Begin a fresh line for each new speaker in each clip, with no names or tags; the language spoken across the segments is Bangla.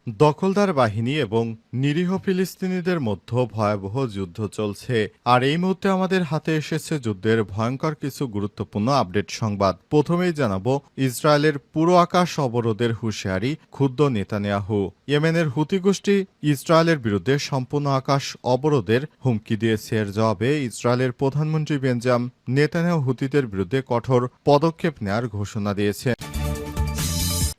দখলদার বাহিনী এবং নিরীহ ফিলিস্তিনিদের মধ্যে ভয়াবহ যুদ্ধ চলছে। আর এই মুহূর্তে আমাদের হাতে এসেছে যুদ্ধের ভয়ঙ্কর কিছু গুরুত্বপূর্ণ আপডেট সংবাদ। প্রথমেই জানাবো ইসরায়েলের পুরো আকাশ অবরোধের হুঁশিয়ারি ক্ষুব্ধ নেতানিয়াহু। ইয়েমেনের হুতি গোষ্ঠী ইসরায়েলের বিরুদ্ধে সম্পূর্ণ আকাশ অবরোধের হুমকি দিয়েছে। এর জবাবে ইসরায়েলের প্রধানমন্ত্রী বেঞ্জামিন নেতানিয়াহু হুতিদের বিরুদ্ধে কঠোর পদক্ষেপ নেওয়ার ঘোষণা দিয়েছে।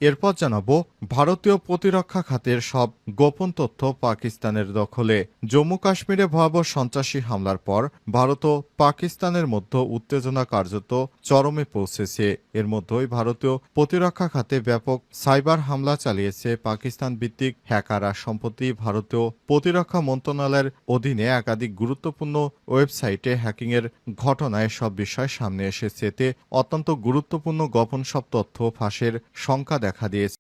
এরপর জানাবো ভারতীয় প্রতিরক্ষা খাতের সব গোপন তথ্য পাকিস্তানের দখলে। জম্মু কাশ্মীরে ভয়াবহ সন্ত্রাসী হামলার পর ভারত ও পাকিস্তানের মধ্যে উত্তেজনা কার্যত চরমে পৌঁছেছে। এর মধ্যেই ভারতীয় প্রতিরক্ষা খাতে ব্যাপক সাইবার হামলা চালিয়েছে পাকিস্তান ভিত্তিক হ্যাকাররা। সম্প্রতি ভারতীয় প্রতিরক্ষা মন্ত্রণালয়ের অধীনে একাধিক গুরুত্বপূর্ণ ওয়েবসাইটে হ্যাকিংয়ের ঘটনায় সব বিষয় সামনে এসেছে। এতে অত্যন্ত গুরুত্বপূর্ণ গোপন সব তথ্য ফাঁসের শঙ্কা দেখা দিয়েছে।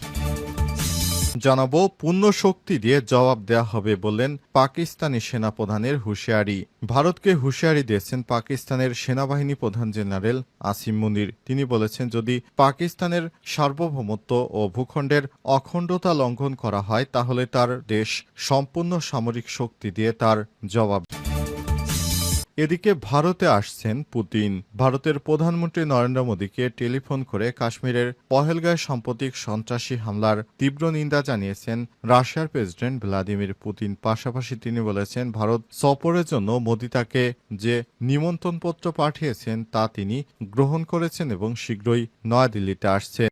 জানাবো পূর্ণ শক্তি দিয়ে জবাব দেওয়া হবে বললেন পাকিস্তানি সেনাপ্রধানের হুঁশিয়ারি। ভারতকে হুঁশিয়ারি দিয়েছেন পাকিস্তানের সেনাবাহিনী প্রধান জেনারেল আসিম মুনির। তিনি বলেছেন, যদি পাকিস্তানের সার্বভৌমত্ব ও ভূখণ্ডের অখণ্ডতা লঙ্ঘন করা হয় তাহলে তার দেশ সম্পূর্ণ সামরিক শক্তি দিয়ে তার জবাব। এদিকে ভারতে আসছেন পুতিন। ভারতের প্রধানমন্ত্রী নরেন্দ্র মোদীকে টেলিফোন করে কাশ্মীরের পহেলগাঁয়ে সাম্প্রতিক সন্ত্রাসী হামলার তীব্র নিন্দা জানিয়েছেন রাশিয়ার প্রেসিডেন্ট ভ্লাদিমির পুতিন। পাশাপাশি তিনি বলেছেন, ভারত সফরের জন্য মোদী তাকে যে নিমন্ত্রণপত্র পাঠিয়েছেন তা তিনি গ্রহণ করেছেন এবং শীঘ্রই নয়াদিল্লিতে আসছেন।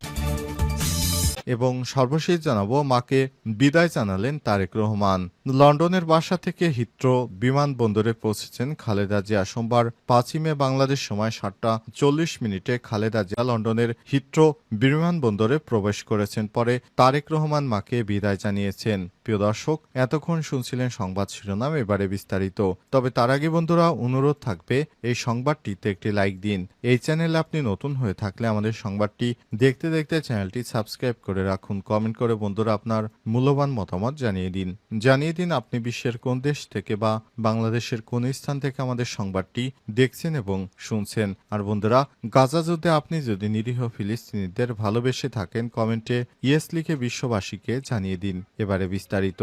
এবং সর্বশেষ জানাবো মাকে বিদায় জানালেন তারেক রহমান। লন্ডনের বাসা থেকে হিথ্রো বিমানবন্দরে পৌঁছেছেন খালেদা জিয়া। সোমবার 5ই মে বাংলাদেশ সময় 7টা 40 খালেদা জিয়া লন্ডনের হিথ্রো বিমানবন্দরে প্রবেশ করেছেন। পরে তারেক রহমান মাকে বিদায় জানিয়েছেন। প্রিয় দর্শক, এতক্ষণ শুনছিলেন সংবাদ শিরোনাম, এবারে বিস্তারিত। তবে তার আগে বন্ধুরা অনুরোধ থাকবে এই সংবাদটিতে একটি লাইক দিন। এই চ্যানেলে আপনি নতুন হয়ে থাকলে আমাদের সংবাদটি দেখতে দেখতে চ্যানেলটি সাবস্ক্রাইব করে রাখুন। কমেন্ট করে বন্ধুরা আপনার মূল্যবান মতামত জানিয়ে দিন আপনি বিশ্বের কোন দেশ থেকে বা বাংলাদেশের কোন স্থান থেকে আমাদের সংবাদটি দেখছেন এবং শুনছেন। আর বন্ধুরা, গাজা যুদ্ধে আপনি যদি নিরীহ ফিলিস্তিনিদের ভালোবেসে থাকেন কমেন্টে ইয়েস লিখে বিশ্ববাসীকে জানিয়ে দিন। এবারে বিস্তারিত।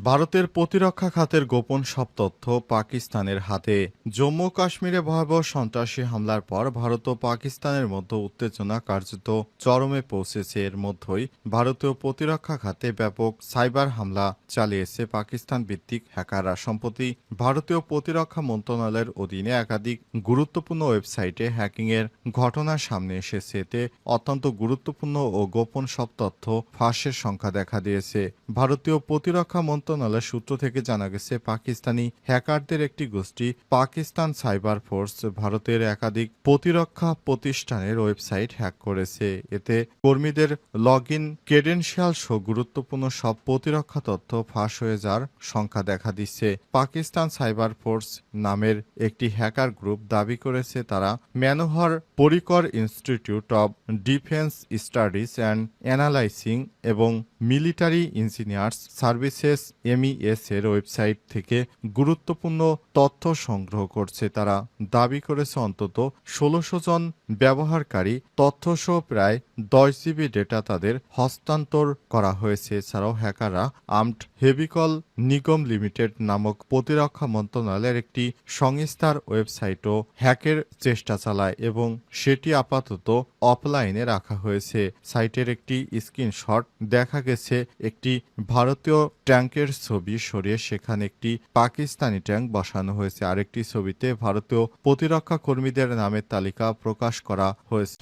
ভারতের প্রতিরক্ষা খাতের গোপন সব তথ্য পাকিস্তানের হাতে। জম্মু কাশ্মীরে ভয়াবহ সন্ত্রাসী হামলার পর ভারত ও পাকিস্তানের মধ্যে উত্তেজনা কার্যত চরমে পৌঁছেছে। এর মধ্যেই ভারতীয় প্রতিরক্ষা খাতে ব্যাপক সাইবার হামলা চালিয়েছে পাকিস্তান ভিত্তিক হ্যাকাররা। সম্প্রতি ভারতীয় প্রতিরক্ষা মন্ত্রণালয়ের অধীনে একাধিক গুরুত্বপূর্ণ ওয়েবসাইটে হ্যাকিংয়ের ঘটনা সামনে এসেছে। এতে অত্যন্ত গুরুত্বপূর্ণ ও গোপন সব তথ্য ফাঁসের সংখ্যা দেখা দিয়েছে। ভারতীয় প্রতিরক্ষা মন্ত্রণালয়ের সূত্র থেকে জানা গেছে, পাকিস্তানি হ্যাকারদের একটি গোষ্ঠী পাকিস্তান সাইবার ফোর্স ভারতের একাধিক প্রতিরক্ষা প্রতিষ্ঠানের ওয়েবসাইট হ্যাক করেছে। এতে কর্মীদের লগইন ক্রেডেনশিয়াল সহ গুরুত্বপূর্ণ সব প্রতিরক্ষা তথ্য ফাঁস হয়ে যাওয়ার সংখ্যা দেখা দিচ্ছে। পাকিস্তান সাইবার ফোর্স নামের একটি হ্যাকার গ্রুপ দাবি করেছে তারা Manohar Parrikar institute of defence studies and analysing এবং মিলিটারি ইঞ্জিনিয়ার্স সার্ভিসেস MES এর ওয়েবসাইট থেকে গুরুত্বপূর্ণ তথ্য সংগ্রহ করছে। তারা দাবি করেছে অন্তত 1600 জন ব্যবহারকারী তথ্যসহ প্রায় 10 GB ডেটা তাদের হস্তান্তর করা হয়েছে। এছাড়াও হ্যাকাররা আর্মড ভেহিকল নিগম লিমিটেড নামক প্রতিরক্ষা মন্ত্রণালয়ের একটি সংস্থার ওয়েবসাইটও হ্যাকের চেষ্টা চালায় এবং সেটি আপাতত অফলাইনে রাখা হয়েছে। সাইটের একটি স্ক্রিনশট দেখা গেছে একটি ভারতীয় ট্যাঙ্কের ছবি সরিয়ে সেখানে একটি পাকিস্তানি ট্যাঙ্ক বসানো হয়েছে। আরেকটি ছবিতে ভারতীয় প্রতিরক্ষা কর্মীদের নামের তালিকা প্রকাশ করা হয়েছে।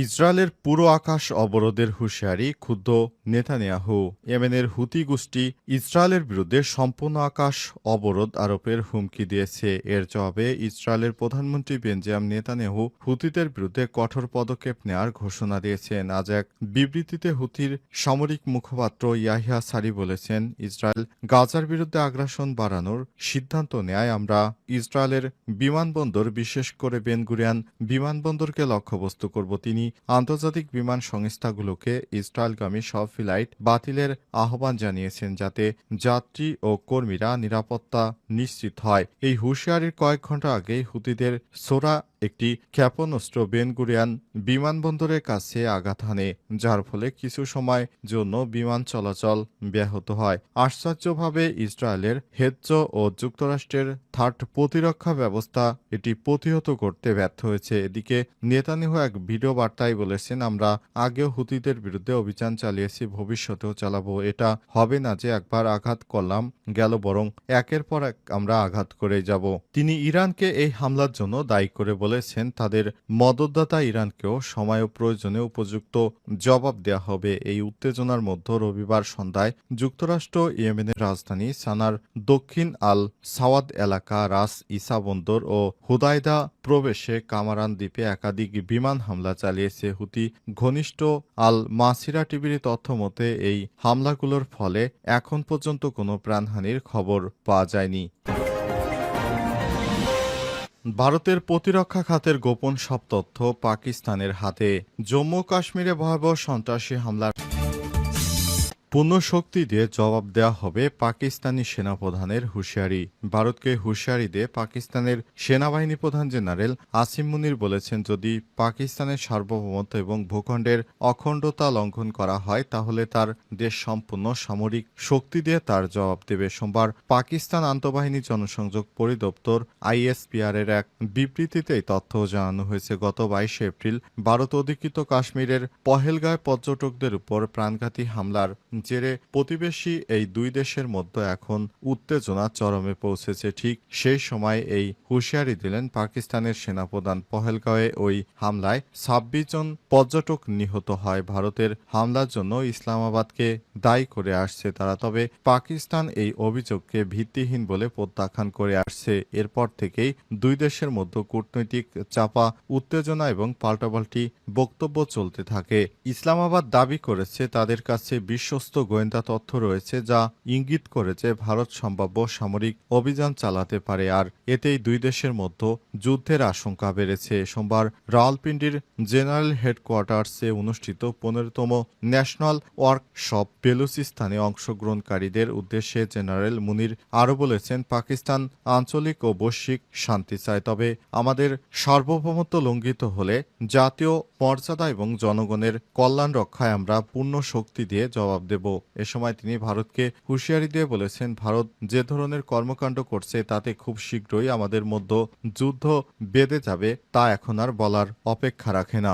ইসরায়েলের পুরো আকাশ অবরোধের হুঁশিয়ারি ক্ষুব্ধ নেতানিয়াহু। ইয়েমেনের হুতি গোষ্ঠী ইসরায়েলের বিরুদ্ধে সম্পূর্ণ আকাশ অবরোধ আরোপের হুমকি দিয়েছে। এর জবাবে ইসরায়েলের প্রধানমন্ত্রী বেঞ্জামিন নেতানিয়াহু হুতিদের বিরুদ্ধে কঠোর পদক্ষেপ নেওয়ার ঘোষণা দিয়েছেন। আজ এক বিবৃতিতে হুতির সামরিক মুখপাত্র ইয়াহিয়া সারি বলেছেন, ইসরায়েল গাজার বিরুদ্ধে আগ্রাসন বাড়ানোর সিদ্ধান্ত নেয়। আমরা ইসরায়েলের বিমানবন্দর, বিশেষ করে বেন গুরিয়ন বিমানবন্দরকে লক্ষ্যবস্তু করব। তিনি আন্তর্জাতিক বিমান সংস্থাগুলোকে ইসরায়েলগামী সব ফ্লাইট বাতিলের আহ্বান জানিয়েছেন যাতে যাত্রী ও কর্মীরা নিরাপত্তা নিশ্চিত হয়। এই হুঁশিয়ারির কয়েক ঘন্টা আগেই হুতিদের সোরা একটি ক্ষেপণাস্ত্র বেন গুরিয়ান বিমানবন্দরের কাছে আঘাত হানে, যার ফলে কিছু সময় জন্য বিমান চলাচল ব্যাহত হয়। আশ্চর্যভাবে ইসরায়েলের হেজ্জ ও যুক্তরাষ্ট্রের থার্ড প্রতিরক্ষা ব্যবস্থা এটি প্রতিহত করতে ব্যর্থ হয়েছে। এদিকে নেতানিয়াহু এক ভিডিও বার্তায় বলেছেন, আমরা আগেও হুতিদের বিরুদ্ধে অভিযান চালিয়েছি, ভবিষ্যতেও চালাবো। এটা হবে না যে একবার আঘাত করলাম গেল, বরং একের পর এক আমরা আঘাত করেই যাব। তিনি ইরানকে এই হামলার জন্য দায়ী করে বলেছেন, তাদের মদতদাতা ইরানকেও সময় ও প্রয়োজনে উপযুক্ত জবাব দেওয়া হবে। এই উত্তেজনার মধ্যে রবিবার সন্ধ্যায় যুক্তরাষ্ট্র ইয়েমেনের রাজধানী সানার দক্ষিণ আল সাওয়াদ এলাকা, রাস ইসা বন্দর ও হুদাইদা প্রবেশে কামারান দ্বীপে একাধিক বিমান হামলা চালিয়েছে হুতি ঘনিষ্ঠ আল মাসিরা টিভির তথ্য মতে এই হামলাগুলোর ফলে এখন পর্যন্ত কোনো প্রাণহানির খবর পাওয়া যায়নি। ভারতের প্রতিরক্ষা খাতের গোপন সব তথ্য পাকিস্তানের হাতে। জম্মু কাশ্মীরে ভয়াবহ সন্ত্রাসী হামলার পূর্ণ শক্তি দিয়ে জবাব দেওয়া হবে, পাকিস্তানি সেনাপ্রধানের হুঁশিয়ারি। ভারতকে হুঁশিয়ারি দিয়ে পাকিস্তানের সেনাবাহিনী প্রধান জেনারেল আসিম মুনির বলেছেন, যদি পাকিস্তানের সার্বভৌমত্ব এবং ভূখণ্ডের অখণ্ডতা লঙ্ঘন করা হয় তাহলে তার দেশ সম্পূর্ণ সামরিক শক্তি দিয়ে তার জবাব দেবে। সোমবার পাকিস্তান আন্তঃবাহিনী জনসংযোগ পরিদপ্তর ISPR এর এক বিবৃতিতে এই তথ্য জানানো হয়েছে। গত 22 এপ্রিল ভারত অধিকৃত কাশ্মীরের পহেলগাঁওয়ে পর্যটকদের উপর প্রাণঘাতী হামলার জেরে প্রতিবেশী এই দুই দেশের মধ্যে এখন উত্তেজনা চরমে পৌঁছেছে। ঠিক সেই সময় এই হুঁশিয়ারি দিলেন পাকিস্তানের সেনাপ্রধান। পহেলগাঁওয়ে ওই হামলায় 26 জন পর্যটক নিহত হয়। ভারতের হামলার জন্য ইসলামাবাদকে দায়ী করে আসছে তারা, তবে পাকিস্তান এই অভিযোগকে ভিত্তিহীন বলে প্রত্যাখ্যান করে আসছে। এরপর থেকেই দুই দেশের মধ্যে কূটনৈতিক চাপা উত্তেজনা এবং পাল্টাপাল্টি বক্তব্য চলতে থাকে। ইসলামাবাদ দাবি করেছে তাদের কাছে বিশ্বস্ত গোয়েন্দা তথ্য রয়েছে যা ইঙ্গিত করে যে ভারত সম্ভাব্য সামরিক অভিযান চালাতে পারে, আর এতেই দুই দেশের মধ্যে যুদ্ধের আশঙ্কা বেড়েছে। সোমবার রাওয়ালপিন্ডির জেনারেল হেডকোয়ার্টার্সে অনুষ্ঠিত 15তম ন্যাশনাল ওয়ার্কশপ বেলুচিস্তানে অংশগ্রহণকারীদের উদ্দেশ্যে জেনারেল মুনির আরও বলেছেন, পাকিস্তান আঞ্চলিক ও বৈশ্বিক শান্তি চায়, তবে আমাদের সার্বভৌমত্ব লঙ্ঘিত হলে জাতীয় মর্যাদা এবং জনগণের কল্যাণ রক্ষায় আমরা পূর্ণ শক্তি দিয়ে জবাব দেব। এ সময় তিনি ভারতকে হুঁশিয়ারি দিয়ে বলেছেন, ভারত যে ধরনের কর্মকাণ্ড করছে তাতে খুব শীঘ্রই আমাদের মধ্যে যুদ্ধ বেঁধে যাবে, তা এখন আর বলার অপেক্ষা রাখে না।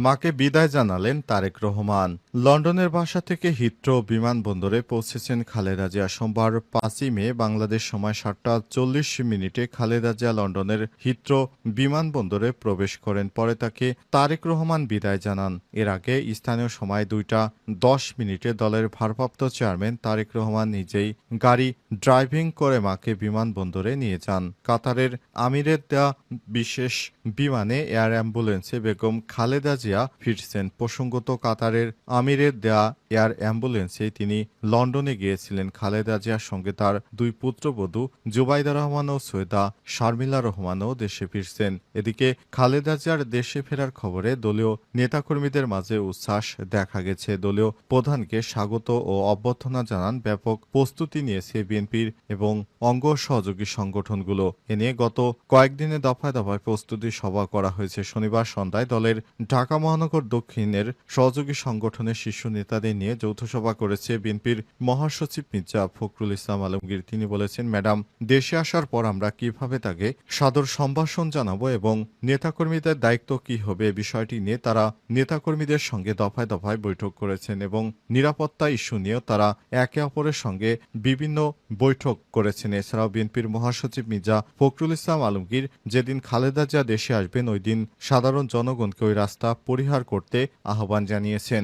মাকে বিদায় জানালেন তারেক রহমান। লন্ডনের বাসা থেকে হিথ্রো বিমানবন্দরে পৌঁছেছেন খালেদা জিয়া। সোমবার 5ই মে বাংলাদেশ সময় 7টা 40 খালেদা জিয়া লন্ডনের হিথ্রো বিমানবন্দরে প্রবেশ করেন। পরে তাকে তারেক রহমান বিদায় জানান। এর আগে স্থানীয় সময় 2টা 10 দলের ভারপ্রাপ্ত চেয়ারম্যান তারেক রহমান নিজেই গাড়ি ড্রাইভিং করে মাকে বিমানবন্দরে নিয়ে যান। কাতারের আমিরের দেয়া বিশেষ বিমানে এয়ার অ্যাম্বুলেন্সে বেগম খালেদা জিয়া ফিরছেন। প্রসঙ্গত, কাতারের আমিরের দেয়া এয়ার অ্যাম্বুলেন্সে তিনি লন্ডনে গিয়েছিলেন। খালেদা জিয়ার সঙ্গে তার দুই পুত্রবধূ জুবাইদা রহমান ও সৈয়দা শারমিলা রহমানও দেশে ফিরছেন। এদিকে খালেদা জিয়ার দেশে ফেরার খবরে দলীয় নেতাকর্মীদের মাঝে উচ্ছ্বাস দেখা গেছে। দলীয় প্রধানকে স্বাগত ও অভ্যর্থনা জানান ব্যাপক প্রস্তুতি নিয়েছে বিএনপির এবং অঙ্গ সহযোগী সংগঠনগুলো। এ নিয়ে গত কয়েকদিনে দফায় দফায় প্রস্তুতি সভা করা হয়েছে। শনিবার সন্ধ্যায় দলের ঢাকা মহানগর দক্ষিণের সহযোগী সংগঠনের শীর্ষ নেতাদের নিয়ে যৌথ সভা করেছে বিএনপির মহাসচিব মির্জা ফখরুল ইসলাম আলমগীর। তিনি বলেছেন, ম্যাডাম দেশে আসার পর আমরা কিভাবে তাকে সাদর সম্ভাষণ জানাবো এবং নেতাকর্মীদের দায়িত্ব কি হবে বিষয়টি নিয়ে তারা নেতাকর্মীদের সঙ্গে দফায় দফায় বৈঠক করেছেন এবং নিরাপত্তা ইস্যু নিয়েও তারা একে অপরের সঙ্গে বিভিন্ন বৈঠক করেছেন। এছাড়াও বিএনপির মহাসচিব মির্জা ফখরুল ইসলাম আলমগীর যেদিন খালেদা জিয়া দেশে আসবেন ওই দিন সাধারণ জনগণকে ওই রাস্তা পরিহার করতে আহ্বান জানিয়েছেন।